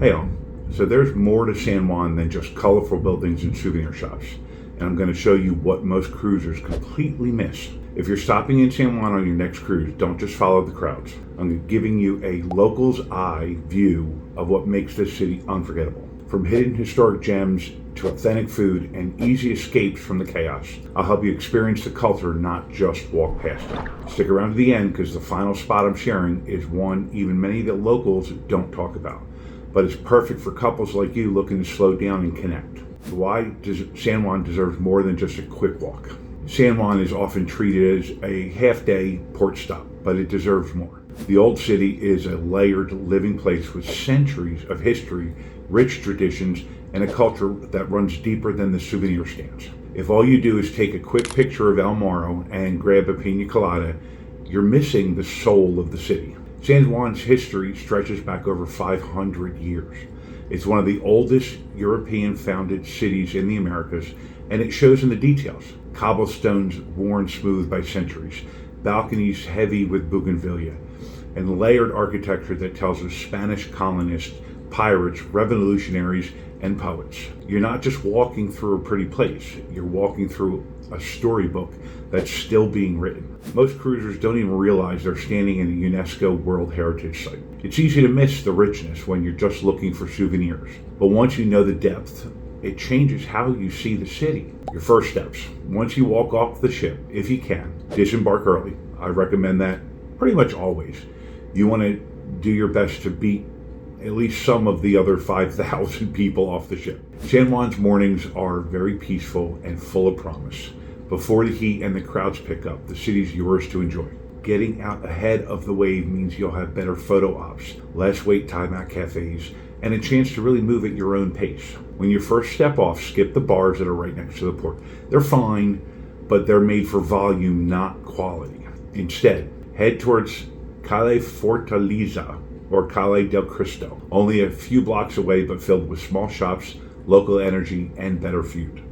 Hey all, so there's more to San Juan than just colorful buildings and souvenir shops, and I'm going to show you what most cruisers completely miss. If you're stopping in San Juan on your next cruise, don't just follow the crowds. I'm giving you a local's eye view of what makes this city unforgettable. From hidden historic gems to authentic food and easy escapes from the chaos, I'll help you experience the culture, not just walk past it. Stick around to the end because the final spot I'm sharing is one even many of the locals don't talk about, but it's perfect for couples like you looking to slow down and connect. Why does San Juan deserves more than just a quick walk? San Juan is often treated as a half-day port stop, but it deserves more. The old city is a layered living place with centuries of history, rich traditions, and a culture that runs deeper than the souvenir stands. If all you do is take a quick picture of El Morro and grab a pina colada, you're missing the soul of the city. San Juan's history stretches back over 500 years. It's one of the oldest European-founded cities in the Americas, and it shows in the details. Cobblestones worn smooth by centuries, balconies heavy with bougainvillea, and layered architecture that tells of Spanish colonists, pirates, revolutionaries, and poets. You're not just walking through a pretty place, you're walking through a storybook that's still being written. Most cruisers don't even realize they're standing in a UNESCO World Heritage Site. It's easy to miss the richness when you're just looking for souvenirs, but once you know the depth, it changes how you see the city. Your first steps. Once you walk off the ship, if you can, disembark early. I recommend that pretty much always. You want to do your best to beat at least some of the other 5,000 people off the ship. San Juan's mornings are very peaceful and full of promise. Before the heat and the crowds pick up, the city's yours to enjoy. Getting out ahead of the wave means you'll have better photo ops, less wait time at cafes, and a chance to really move at your own pace. When you first step off, skip the bars that are right next to the port. They're fine, but they're made for volume, not quality. Instead, head towards Calle Fortaleza or Capilia de Christo, only a few blocks away but filled with small shops, local energy, and better food.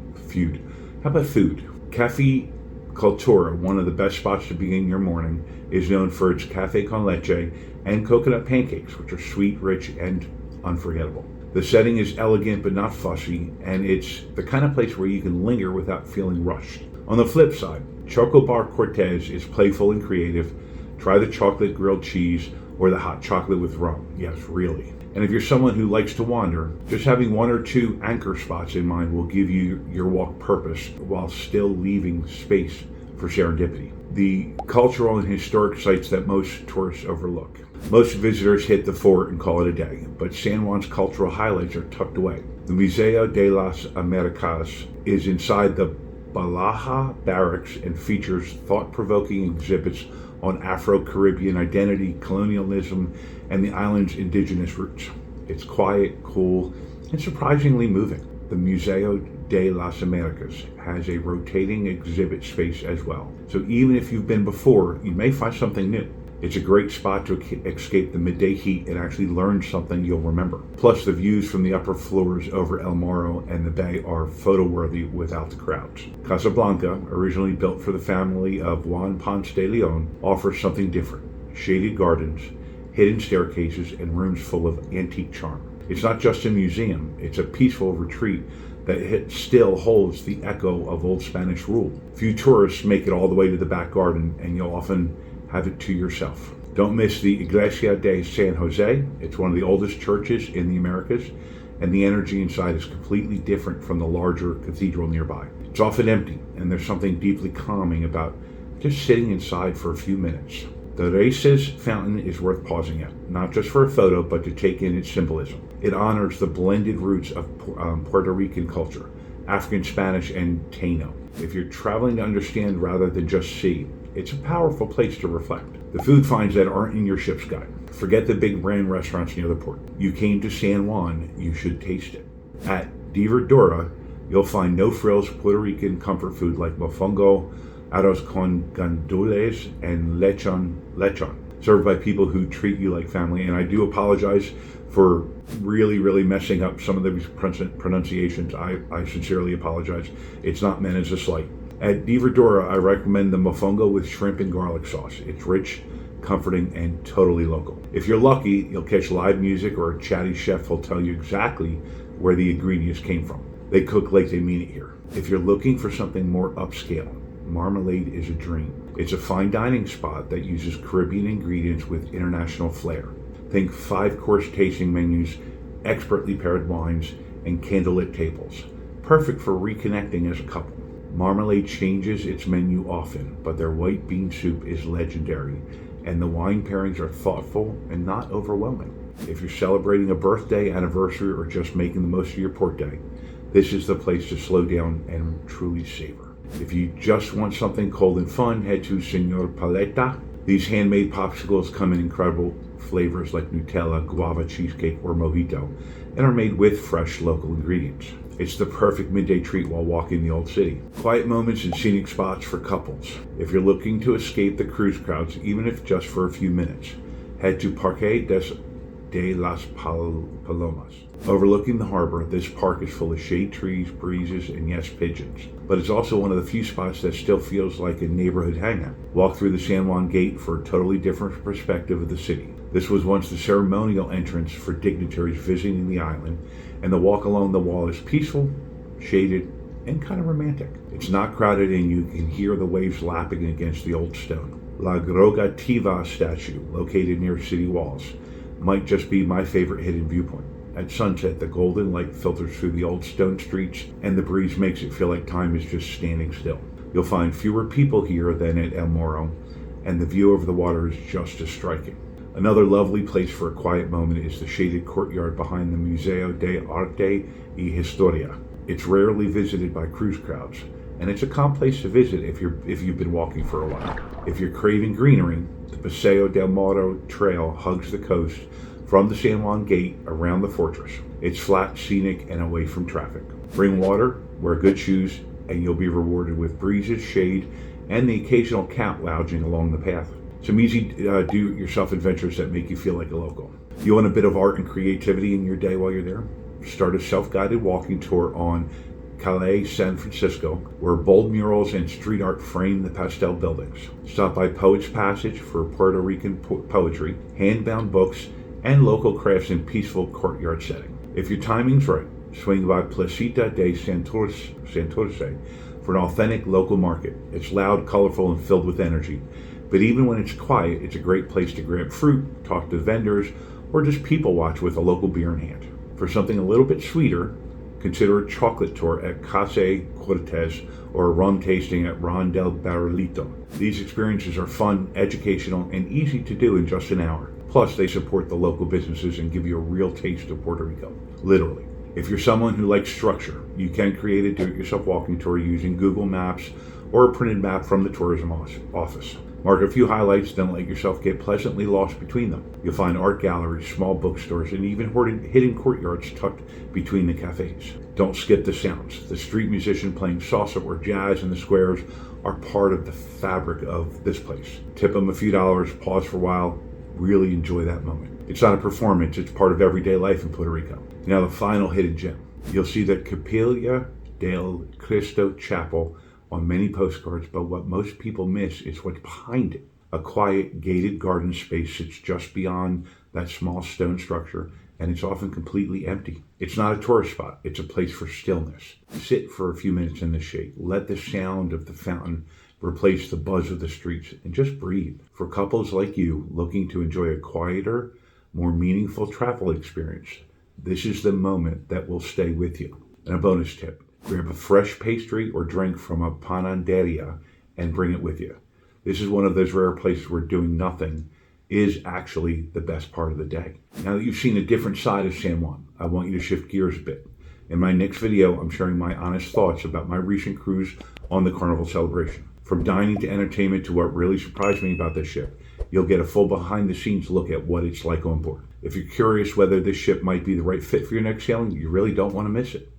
How about food? Cafe Cultura, one of the best spots to begin your morning, is known for its cafe con leche and coconut pancakes, which are sweet, rich, and unforgettable. The setting is elegant but not fussy, and it's the kind of place where you can linger without feeling rushed. On the flip side, Choco Bar Cortez is playful and creative. Try the chocolate grilled cheese or the hot chocolate with rum. Yes, really. And if you're someone who likes to wander, just having one or two anchor spots in mind will give you your walk purpose while still leaving space for serendipity. The cultural and historic sites that most tourists overlook. Most visitors hit the fort and call it a day, but San Juan's cultural highlights are tucked away. The Museo de las Americas is inside the Balaja Barracks and features thought-provoking exhibits on Afro-Caribbean identity, colonialism, and the island's indigenous roots. It's quiet, cool, and surprisingly moving. The Museo de las Americas has a rotating exhibit space as well. So even if you've been before, you may find something new. It's a great spot to escape the midday heat and actually learn something you'll remember. Plus, the views from the upper floors over El Morro and the bay are photo-worthy without the crowds. Casablanca, originally built for the family of Juan Ponce de Leon, offers something different. Shaded gardens, hidden staircases, and rooms full of antique charm. It's not just a museum, it's a peaceful retreat that still holds the echo of old Spanish rule. Few tourists make it all the way to the back garden, and you'll often have it to yourself. Don't miss the Iglesia de San Jose. It's one of the oldest churches in the Americas, and the energy inside is completely different from the larger cathedral nearby. It's often empty, and there's something deeply calming about just sitting inside for a few minutes. The Reyes fountain is worth pausing at, not just for a photo, but to take in its symbolism. It honors the blended roots of Puerto Rican culture, African Spanish, and Taino. If you're traveling to understand rather than just see, it's a powerful place to reflect. The food finds that aren't in your ship's guide. Forget the big brand restaurants near the port. You came to San Juan, you should taste it. At Diverdura, you'll find no-frills Puerto Rican comfort food like mofongo, arroz con gandules, and lechon, served by people who treat you like family. And I do apologize for really messing up some of the pronunciations. I sincerely apologize. It's not meant as a slight. At Diverdura, I recommend the mofongo with shrimp and garlic sauce. It's rich, comforting, and totally local. If you're lucky, you'll catch live music or a chatty chef will tell you exactly where the ingredients came from. They cook like they mean it here. If you're looking for something more upscale, Marmalade is a dream. It's a fine dining spot that uses Caribbean ingredients with international flair. Think 5-course tasting menus, expertly paired wines, and candlelit tables. Perfect for reconnecting as a couple. Marmalade changes its menu often, but their white bean soup is legendary, and the wine pairings are thoughtful and not overwhelming. If you're celebrating a birthday, anniversary, or just making the most of your port day, this is the place to slow down and truly savor. If you just want something cold and fun, head to Señor Paleta. These handmade popsicles come in incredible flavors like Nutella, guava cheesecake, or mojito, and are made with fresh local ingredients. It's the perfect midday treat while walking the old city. Quiet moments and scenic spots for couples. If you're looking to escape the cruise crowds, even if just for a few minutes, head to Parque de las Palomas. Overlooking the harbor, this park is full of shade trees, breezes, and yes, pigeons. But it's also one of the few spots that still feels like a neighborhood hangout. Walk through the San Juan gate for a totally different perspective of the city. This was once the ceremonial entrance for dignitaries visiting the island, and the walk along the wall is peaceful, shaded, and kind of romantic. It's not crowded and you can hear the waves lapping against the old stone. La Grogativa statue, located near city walls, might just be my favorite hidden viewpoint. At sunset, the golden light filters through the old stone streets, and the breeze makes it feel like time is just standing still. You'll find fewer people here than at El Morro, and the view over the water is just as striking. Another lovely place for a quiet moment is the shaded courtyard behind the Museo de Arte y Historia. It's rarely visited by cruise crowds, and it's a calm place to visit if you've been walking for a while. If you're craving greenery, the Paseo del Morro Trail hugs the coast from the San Juan gate around the fortress. It's flat, scenic, and away from traffic. Bring water, wear good shoes, and you'll be rewarded with breezes, shade, and the occasional cat lounging along the path. Some easy do-it-yourself adventures that make you feel like a local. You want a bit of art and creativity in your day while you're there? Start a self-guided walking tour on Calle San Francisco, where bold murals and street art frame the pastel buildings. Stop by Poets Passage for Puerto Rican poetry, hand-bound books, and local crafts in peaceful courtyard setting. If your timing's right, swing by Placita de Santurce for an authentic local market. It's loud, colorful, and filled with energy. But even when it's quiet, it's a great place to grab fruit, talk to vendors, or just people watch with a local beer in hand. For something a little bit sweeter, consider a chocolate tour at Casa Cortez or a rum tasting at Ron del Barrilito. These experiences are fun, educational, and easy to do in just an hour. Plus, they support the local businesses and give you a real taste of Puerto Rico, literally. If you're someone who likes structure, you can create a do-it-yourself walking tour using Google Maps or a printed map from the tourism office. Mark a few highlights, then let yourself get pleasantly lost between them. You'll find art galleries, small bookstores, and even hidden courtyards tucked between the cafes. Don't skip the sounds. The street musician playing salsa or jazz in the squares are part of the fabric of this place. Tip them a few dollars, pause for a while, really enjoy that moment. It's not a performance, it's part of everyday life in Puerto Rico. Now the final hidden gem. You'll see the Capilia de Christo chapel on many postcards, but what most people miss is what's behind it. A quiet, gated garden space sits just beyond that small stone structure, and it's often completely empty. It's not a tourist spot, it's a place for stillness. Sit for a few minutes in the shade. Let the sound of the fountain replace the buzz of the streets, and just breathe. For couples like you looking to enjoy a quieter, more meaningful travel experience, this is the moment that will stay with you. And a bonus tip, grab a fresh pastry or drink from a panaderia and bring it with you. This is one of those rare places where doing nothing is actually the best part of the day. Now that you've seen a different side of San Juan, I want you to shift gears a bit. In my next video, I'm sharing my honest thoughts about my recent cruise on the Carnival Celebration. From dining to entertainment to what really surprised me about this ship, you'll get a full behind-the-scenes look at what it's like on board. If you're curious whether this ship might be the right fit for your next sailing, you really don't want to miss it.